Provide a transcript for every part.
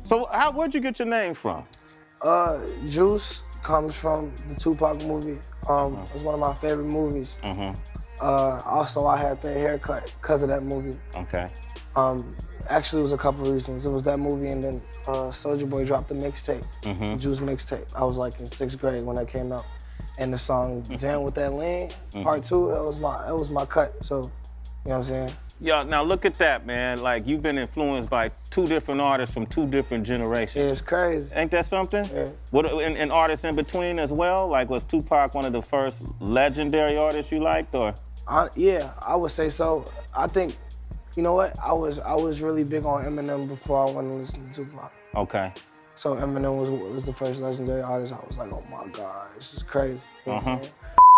So where'd you get your name from? Juice comes from the Tupac movie. It's one of my favorite movies. Also, I had that haircut because of that movie. Okay. Actually, it was a couple reasons. It was that movie, and then Soulja Boy dropped the mixtape, Juice mixtape. I was like in 6th grade when that came out, and the song "Zen with That Lean" Part 2, that was my cut. So, you know what I'm saying? Yeah. Now look at that, man. Like you've been influenced by 2 different artists from 2 different generations. Yeah, it's crazy. Ain't that something? Yeah. What and artists in between as well? Like was Tupac one of the first legendary artists you liked, or? Yeah, I would say so. I think. You know what? I was really big on Eminem before I went to listen to Tupac. Okay. So Eminem was the first legendary artist. I was like, oh my God, this is crazy. You know what I'm saying?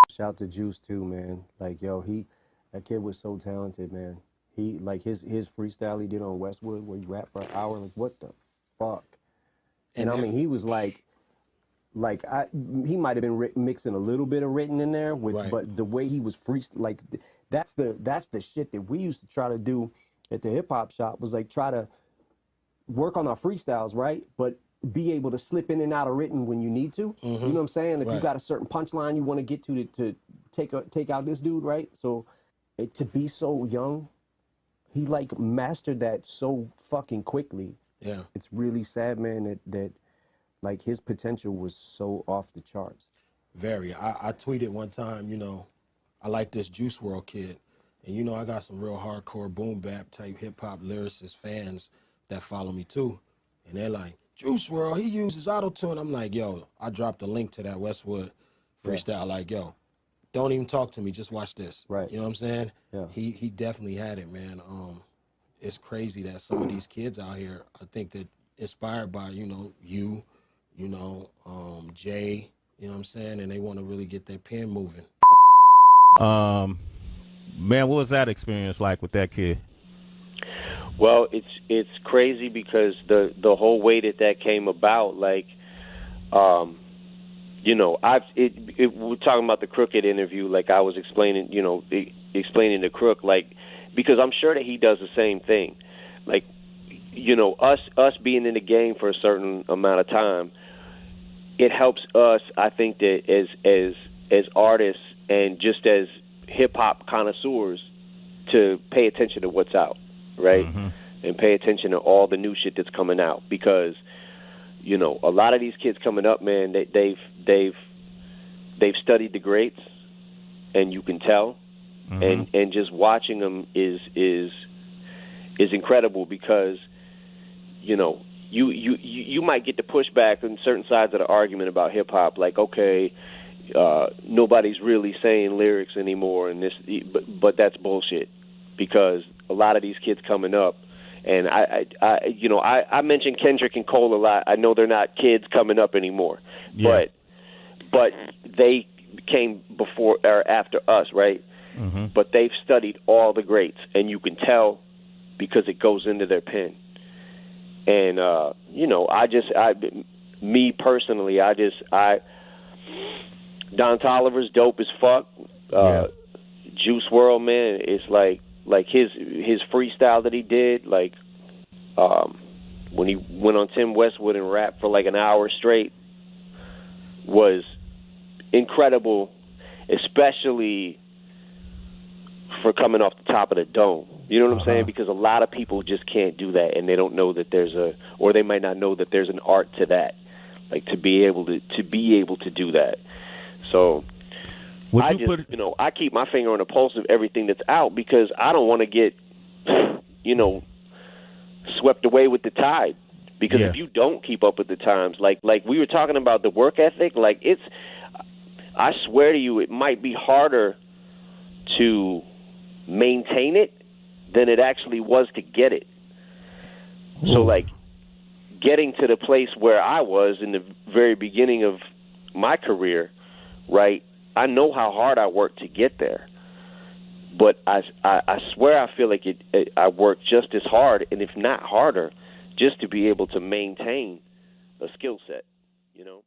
Shout to Juice too, man. Like, yo, that kid was so talented, man. He, like, his freestyle he did on Westwood where he rapped for an hour, like, what the fuck? And I mean, he was like he might have been mixing a little bit of written in there with, but the way he was like, that's the shit that we used to try to do at the hip hop shop, was like try to work on our freestyles, right? But be able to slip in and out of written when you need to. You know what I'm saying? If you got a certain punchline you want to get to take out this dude, right? So to be so young, he like mastered that so fucking quickly. Yeah. It's really sad, man, that like his potential was so off the charts. Very. I tweeted one time, you know, I like this Juice Wrld kid. And you know, I got some real hardcore boom bap type hip hop lyricist fans that follow me too. And they're like, Juice Wrld, he uses auto-tune. I'm like, yo, I dropped a link to that Westwood freestyle. Like, yo, don't even talk to me, just watch this. Right. You know what I'm saying? Yeah. He definitely had it, man. It's crazy that some of these kids out here, I think that inspired by, you know, Jay, you know what I'm saying? And they want to really get their pen moving. Man, what was that experience like with that kid? Well, it's crazy because the whole way that came about, like, you know, we're talking about the Crooked interview, like I was explaining, you know, explaining to Crook, like, because I'm sure that he does the same thing. Like, you know, us being in the game for a certain amount of time, it helps us, I think, that as artists and just as hip-hop connoisseurs to pay attention to what's out, right? And pay attention to all the new shit that's coming out, because, you know, a lot of these kids coming up, man, they've studied the greats, and you can tell, and just watching them is incredible, because, you know, you might get the pushback on certain sides of the argument about hip hop, like, okay, nobody's really saying lyrics anymore, and this, but that's bullshit, because a lot of these kids coming up, and I mentioned Kendrick and Cole a lot. I know they're not kids coming up anymore, but they came before or after us, right? But they've studied all the greats, and you can tell because it goes into their pen. And you know, me personally, Don Toliver's dope as fuck. Juice Wrld, man, it's like his freestyle that he did, like when he went on Tim Westwood and rapped for like an hour straight, was incredible, especially for coming off the top of the dome. You know what I'm saying? Because a lot of people just can't do that, and they don't know that or they might not know that there's an art to that, like to be able to do that. So I keep my finger on the pulse of everything that's out, because I don't want to get, you know, swept away with the tide. Because if you don't keep up with the times, like we were talking about the work ethic, like I swear to you, it might be harder to maintain it than it actually was to get it. So like getting to the place where I was in the very beginning of my career, right? I know how hard I worked to get there, but I swear I feel like I worked just as hard, and if not harder, just to be able to maintain a skill set, you know?